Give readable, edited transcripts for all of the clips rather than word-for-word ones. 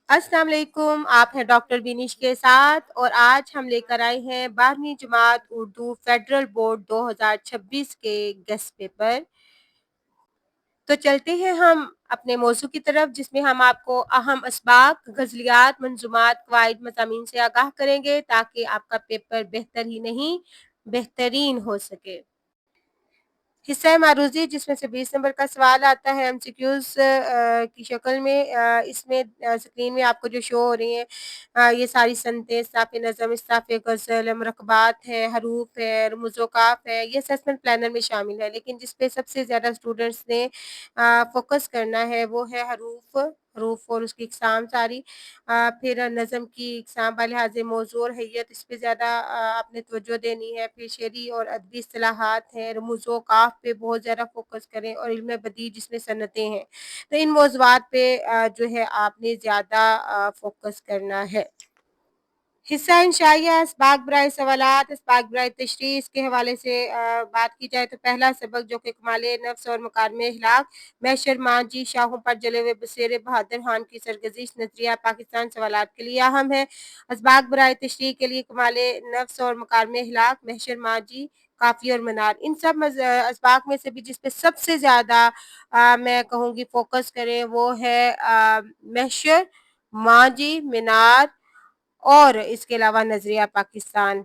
अस्सलाम वालेकुम, आप हैं डॉक्टर बिनिश के साथ और आज हम लेकर आए हैं 12वीं जमात उर्दू फेडरल बोर्ड 2026 के गेस्ट पेपर। तो चलते हैं हम अपने मौजू की तरफ, जिसमें हम आपको अहम असबाक, गज़लियात, मंज़ूमात, क़वाइद, मज़ामीन से आगाह करेंगे ताकि आपका पेपर बेहतर ही नहीं बेहतरीन हो सके। हिस्सा मारूज़ी, जिसमें से 20 नंबर का सवाल आता है एमसीक्यूज़ की शक्ल में। इसमें स्क्रीन में आपको जो शो हो रही हैं ये सारी सनतें, इस्ताफ़े नज़म, इस्ताफ़े गज़ल, मरकबात है, हरूफ है, रमूज़ क़ाफ़ है, ये असेसमेंट प्लानर में शामिल है। लेकिन जिस पे सबसे ज़्यादा स्टूडेंट्स ने फ़ोकस करना है वो है हरूफ हरूफ और उसकी इक़साम सारी। फिर नज़म की इक़साम बालिहाज़े मौज़ू और हैयत, इस पे ज़्यादा आपने तवज्जो देनी है। फिर शेरी और अदबी इस्तिलाहात हैं, रमूज़ व क़ाफ़ पे बहुत ज़्यादा फ़ोकस करें और इल्म बदी जिसमें सनतें हैं। तो इन मौज़ूआत पे जो है आपने ज़्यादा फ़ोकस करना है। हिस्सा इंशाइया, असबाक बराए सवालात, असबाक बराए तशरीह, इसके हवाले से बात की जाए तो पहला सबक जो कि कमाले नफ्स और मकारमे अखलाक, मैशर मांझी, शाहों पर जले हुए बसेरे बहादुर खान की सरगज़िश, नज़रिया पाकिस्तान सवालात के लिए अहम है। असबाक बराए तशरीह के लिए कमाले नफ्स और मकारमे अखलाक, मैशर मांझी, काफ़ी और मनार, इन सब असबाक में से भी जिस पे सबसे ज़्यादा मैं कहूँगी फ़ोकस करें वो है मैशर, मांझी, मीनार और इसके अलावा नज़रिया पाकिस्तान।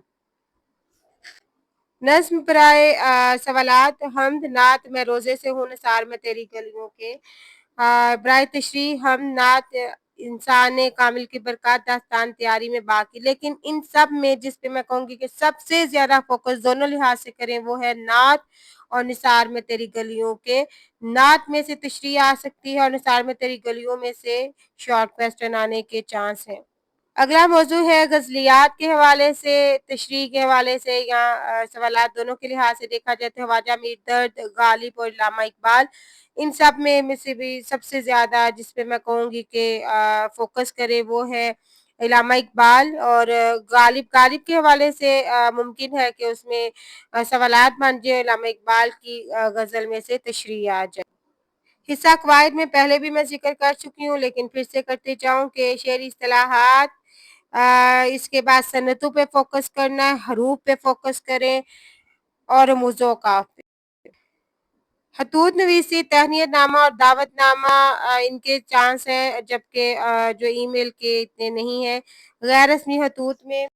नज़्म बराए सवालात, हम्द, नात, मैं रोज़े से हूँ निसार में तेरी गलियों के। बराए तशरीह, हम, नात, इंसान कामिल की बरक़ात, दास्तान तैयारी में बाकी। लेकिन इन सब में जिस पे मैं कहूँगी कि सबसे ज़्यादा फ़ोकस दोनों लिहाज से करें वो है नात और निसार में तेरी गलियों के। नात में से तशरीह आ सकती है और निसार में तेरी गलियों में से शॉर्ट क्वेश्चन आने के चांस हैं। अगला मौजू है गज़लियात के हवाले से, तशरीह के हवाले से या सवालात दोनों के लिहाज से देखा जाए तो ख्वाजा मीर दर्द, गालिब और इल्लामा इकबाल, इन सब में से भी सबसे ज़्यादा जिस पे मैं कहूँगी कि फ़ोकस करे वो है इल्लामा इकबाल और गालिब। गालिब के हवाले से मुमकिन है कि उसमें सवालात बन जाए, इल्लामा इकबाल की गज़ल में से तशरीह आ जाए। हिस्सा क़वाइद में पहले भी मैं ज़िक्र कर चुकी हूँ लेकिन फिर से करते जाऊँ कि शेरी इस्तिलाहात, इसके बाद सनतों पे फ़ोकस करना है, हरूफ पे फ़ोकस करें और रमूज़ व क़ाफ़ पे। खतूत नवीसी, तहनीतनामा और दावतनामा इनके चांस हैं, जबकि जो ईमेल के इतने नहीं हैं। गैर रस्मी खतूत में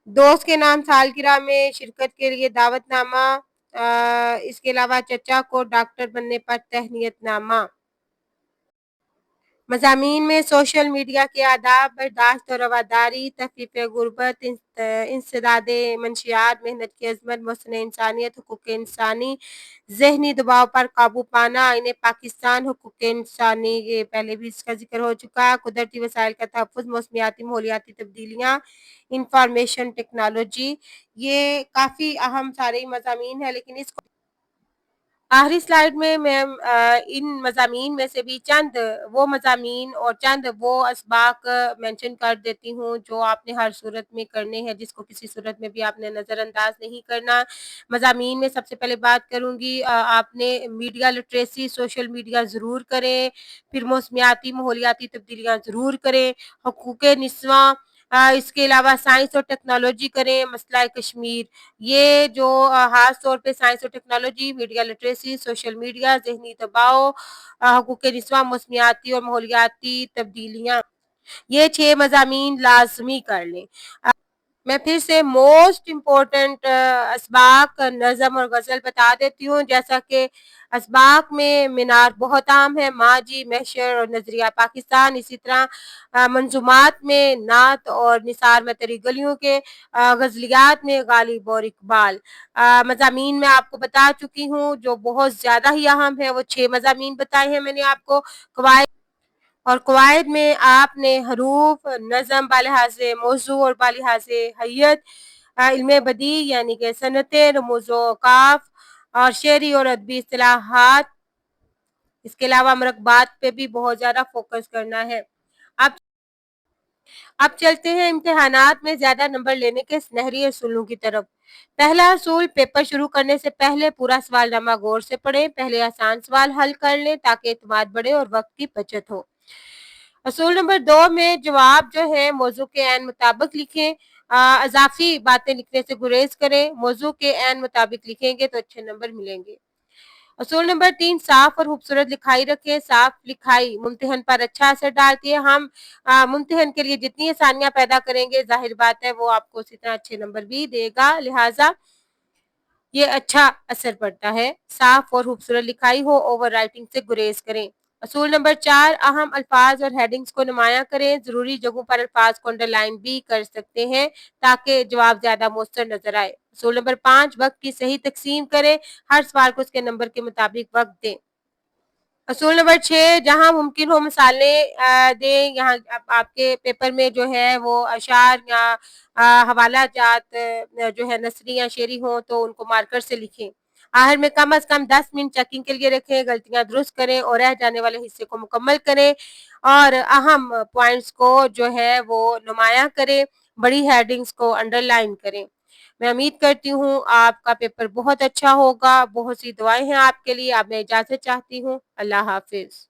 दोस्त के नाम सालगिरह में शिरकत के लिए दावतनामा, इसके अलावा चचा को डॉक्टर बनने पर तहनीतनामा। मज़ामीन में सोशल मीडिया के आदाब, बर्दाश्त और रवादारी, तफ़रीक़ गुर्बत, इंसदादे मंशियात, मेहनत की अज़मत, मुहसन इंसानियत, हुकूक़ इंसानी, ज़हनी दबाव पर काबू पाना, आईने पाकिस्तान, हुकूक़ इंसानी, ये पहले भी इसका ज़िक्र हो चुका है। कुदरती वसाइल का तहफ़्फ़ुज़, मौसमियाती माहौलियाती तब्दीलियाँ, इंफॉर्मेशन टेक्नोलॉजी, ये काफ़ी अहम सारे मज़ामीन हैं। लेकिन इसको आखिरी स्लाइड में मैं इन मज़ामीन में से भी चंद वो मज़ामीन और चंद वो असबाक मेंशन कर देती हूँ जो आपने हर सूरत में करने हैं, जिसको किसी सूरत में भी आपने नज़रअंदाज नहीं करना। मज़ामीन में सबसे पहले बात करूँगी, आपने मीडिया लिटरेसी, सोशल मीडिया ज़रूर करें, फिर मौसमियाती माहौलियाती तब्दीलियाँ ज़रूर करें, हकूक़ निस्वां, इसके अलावा साइंस और टेक्नोलॉजी करें, मसला कश्मीर। ये जो ख़ास तौर पे साइंस और technology, media literacy, social media, ज़हनी दबाव, हकूक़ निस्वां, मौसमियाती और माहौलियाती तब्दीलियाँ, ये 6 मज़ामीन लाज़मी कर लें। मैं फिर से मोस्ट इम्पोर्टेंट असबाक, नज़म और गज़ल बता देती हूँ। जैसा कि असबाक में मीनार बहुत आम है, माजी, महशर और नज़रिया पाकिस्तान। इसी तरह मंज़ूमात में नात और निसार में तेरी गलियों के, गज़लियात में गालिब और इकबाल। मज़ामीन मैं आपको बता चुकी हूँ, जो बहुत ज़्यादा ही अहम है वो 6 मज़ामीन बताए हैं मैंने आपको। कवायद और कवायद में आपने हरूफ, नज़म बालिहाज़े मौज़ू और बालिहाज़े हैयत, इल्म बदी यानी कि सनतें, रमूज़ व क़ाफ़ और शेरी और अदबी इस्तिलाहात, इसके अलावा मरकबात पे भी बहुत ज़्यादा फ़ोकस करना है। अब अब चलते हैं इम्तिहानात में ज़्यादा नंबर लेने के सुनहरी असूलों की तरफ। पहला असूल, पेपर शुरू करने से पहले पूरा सवालनामा गौर से पढ़ें। पहले आसान सवाल हल कर लें ताकि एतमाद बढ़े और वक्त की बचत हो। اصول نمبر 2 میں جواب جو ہے موضوع کے عین مطابق لکھیں، اضافی باتیں لکھنے سے گریز کریں، موضوع کے عین مطابق لکھیں گے تو اچھے نمبر ملیں گے۔ اصول نمبر 3 صاف اور خوبصورت لکھائی رکھیں، صاف لکھائی ممتحن پر اچھا اثر ڈالتی ہے۔ ہم ممتحن کے لیے جتنی آسانیاں پیدا کریں گے ظاہر بات ہے وہ آپ کو اسی طرح اچھے نمبر بھی دے گا، لہٰذا یہ اچھا اثر پڑتا ہے۔ صاف اور خوبصورت لکھائی ہو، اوور رائٹنگ سے گریز کریں۔ اصول نمبر 4 اہم الفاظ اور ہیڈنگز کو نمایاں کریں، ضروری جگہوں پر الفاظ کو انڈر لائن بھی کر سکتے ہیں تاکہ جواب زیادہ مؤثر نظر آئے۔ اصول نمبر 5 وقت کی صحیح تقسیم کریں، ہر سوال کو اس کے نمبر کے مطابق وقت دیں۔ اصول نمبر 6 جہاں ممکن ہو مثالیں دیں، یہاں آپ کے پیپر میں جو ہے وہ اشعار یا حوالہ جات جو ہے نثری یا شعری ہوں تو ان کو مارکر سے لکھیں۔ آخر میں کم از کم 10 منٹ چیکنگ کے لیے رکھیں، غلطیاں درست کریں اور رہ جانے والے حصے کو مکمل کریں اور اہم پوائنٹس کو جو ہے وہ نمایاں کریں، بڑی ہیڈنگز کو انڈر لائن کریں۔ میں امید کرتی ہوں آپ کا پیپر بہت اچھا ہوگا، بہت سی دعائیں ہیں آپ کے لیے، اب میں اجازت چاہتی ہوں، اللہ حافظ۔